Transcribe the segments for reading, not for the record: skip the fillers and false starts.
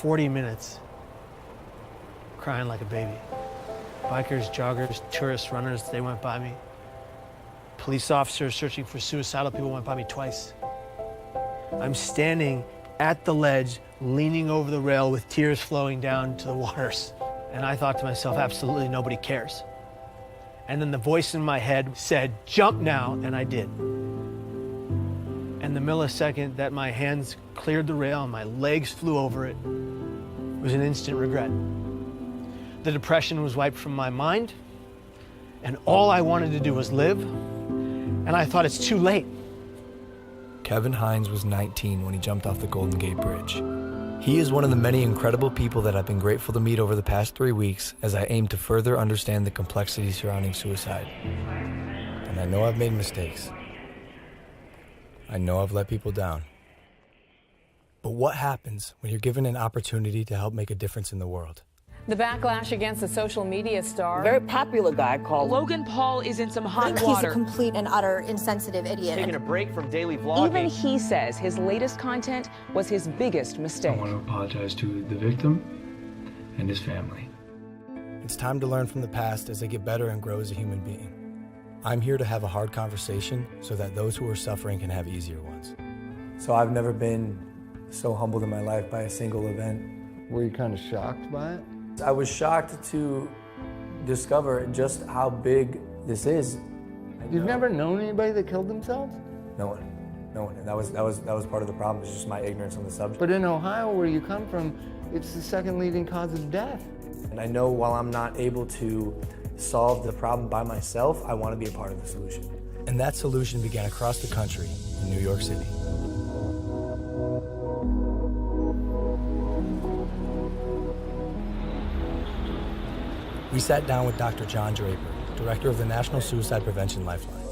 40 minutes crying like a baby. Bikers, joggers, tourists, runners, they went by me. Police officers searching for suicidal people went by me twice. I'm standing at the ledge, leaning over the rail with tears flowing down to the waters. And I thought to myself, absolutely nobody cares. And then the voice in my head said, jump now, and I did. And the millisecond that my hands cleared the rail and my legs flew over it was an instant regret. The depression was wiped from my mind, and all I wanted to do was live, and I thought it's too late. Kevin Hines was 19 when he jumped off the Golden Gate Bridge. He is one of the many incredible people that I've been grateful to meet over the past 3 weeks as I aim to further understand the complexities surrounding suicide. And I know I've made mistakes. I know I've let people down. But what happens when you're given an opportunity to help make a difference in the world? The backlash against the social media star. Very popular guy called Logan Paul is in some hot He's water. a complete and utter insensitive idiot. Taking a break from daily vlogging. Even he says his latest content was his biggest mistake. I want to apologize to the victim and his family. It's time to learn from the past as I get better and grow as a human being. I'm here to have a hard conversation so that those who are suffering can have easier ones. So I've never been so humbled in my life by a single event. Were you kind of shocked by it? I was shocked to discover just how big this is. You've never known anybody that killed themselves? No one. And that was part of the problem. It's just my ignorance on the subject. But in Ohio, where you come from, it's the second leading cause of death. And I know while I'm not able to solve the problem by myself, I want to be a part of the solution. And that solution began across the country in New York City. We sat down with Dr. John Draper, director of the National Suicide Prevention Lifeline.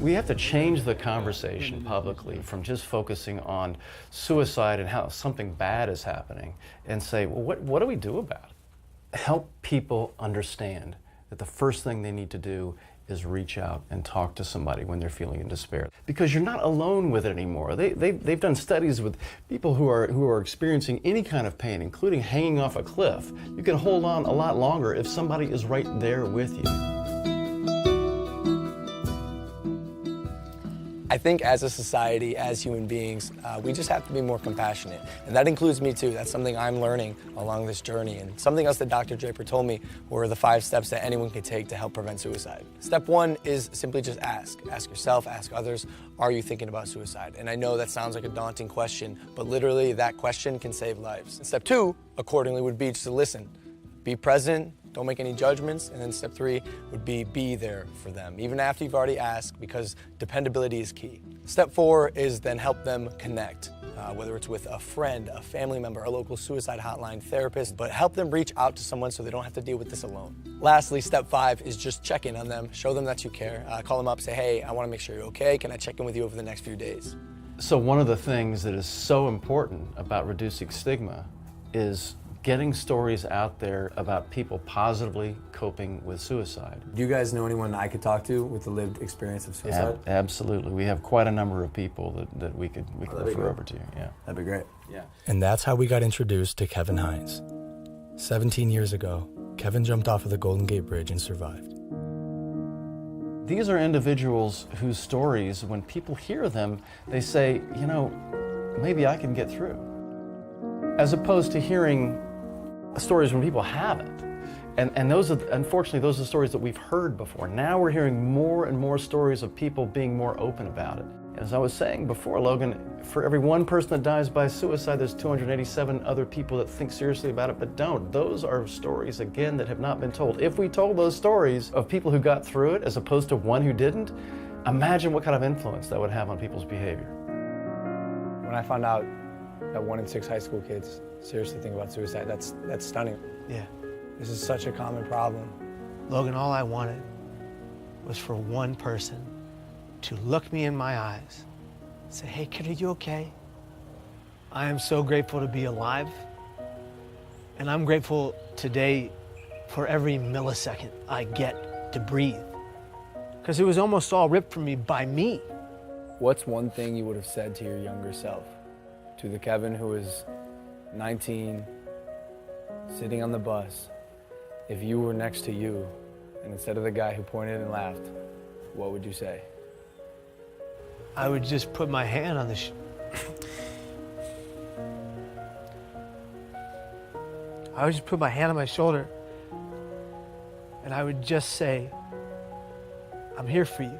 We have to change the conversation publicly from just focusing on suicide and how something bad is happening and say, well, what do we do about it? Help people understand that the first thing they need to do is reach out and talk to somebody when they're feeling in despair. Because you're not alone with it anymore. They've done studies with people who are experiencing any kind of pain, including hanging off a cliff. You can hold on a lot longer if somebody is right there with you. I think as a society, as human beings, we just have to be more compassionate. And that includes me too. That's something I'm learning along this journey. And something else that Dr. Draper told me were the 5 steps that anyone can take to help prevent suicide. Step 1 is simply just ask. Ask yourself, ask others, are you thinking about suicide? And I know that sounds like a daunting question, but literally that question can save lives. And step 2, accordingly, would be just to listen. Be present. Don't make any judgments. And then step 3 would be there for them, even after you've already asked, because dependability is key. Step 4 is then help them connect, whether it's with a friend, a family member, a local suicide hotline, therapist, but help them reach out to someone so they don't have to deal with this alone. Lastly, step 5 is just check in on them, show them that you care. Call them up, say, hey, I want to make sure you're okay. Can I check in with you over the next few days? So one of the things that is so important about reducing stigma is getting stories out there about people positively coping with suicide. Do you guys know anyone I could talk to with the lived experience of suicide? Absolutely. We have quite a number of people that we could refer over to. Yeah. That'd be great. Yeah. And that's how we got introduced to Kevin Hines. 17 years ago, Kevin jumped off of the Golden Gate Bridge and survived. These are individuals whose stories, when people hear them, they say, you know, maybe I can get through. As opposed to hearing stories when people haven't. And those are, unfortunately, those are stories that we've heard before. Now we're hearing more and more stories of people being more open about it. And as I was saying before, Logan, for every 1 person that dies by suicide, there's 287 other people that think seriously about it but don't. Those are stories, again, that have not been told. If we told those stories of people who got through it as opposed to one who didn't, imagine what kind of influence that would have on people's behavior. When I found out that 1 in 6 high school kids seriously think about suicide, that's stunning. Yeah. This is such a common problem. Logan, all I wanted was for one person to look me in my eyes, say, hey kid, are you okay? I am so grateful to be alive. And I'm grateful today for every millisecond I get to breathe. Because it was almost all ripped from me by me. What's one thing you would have said to your younger self? to the Kevin who was 19, sitting on the bus, if you were next to you, and instead of the guy who pointed and laughed, what would you say? I would just put my hand on the I would just put my hand on my shoulder and I would just say, I'm here for you.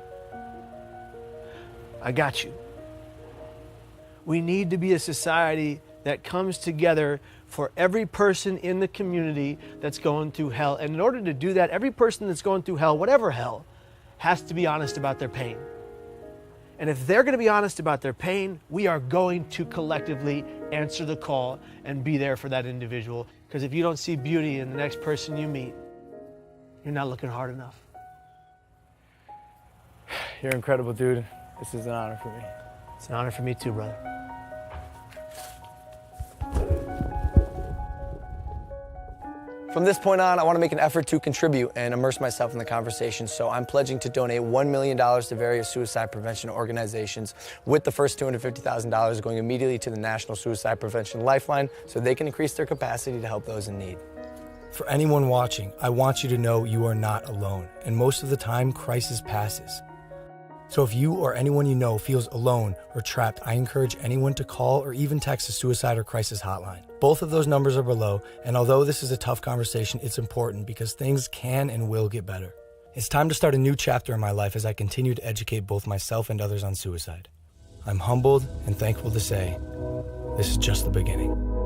I got you. We need to be a society that comes together for every person in the community that's going through hell. And in order to do that, every person that's going through hell, whatever hell, has to be honest about their pain. And if they're going to be honest about their pain, we are going to collectively answer the call and be there for that individual. Because if you don't see beauty in the next person you meet, you're not looking hard enough. You're incredible, dude. This is an honor for me. It's an honor for me too, brother. From this point on, I want to make an effort to contribute and immerse myself in the conversation, so I'm pledging to donate $1 million to various suicide prevention organizations, with the first $250,000 going immediately to the National Suicide Prevention Lifeline so they can increase their capacity to help those in need. For anyone watching, I want you to know you are not alone, and most of the time, crisis passes. So if you or anyone you know feels alone or trapped, I encourage anyone to call or even text the suicide or crisis hotline. Both of those numbers are below, and although this is a tough conversation, it's important because things can and will get better. It's time to start a new chapter in my life as I continue to educate both myself and others on suicide. I'm humbled and thankful to say, this is just the beginning.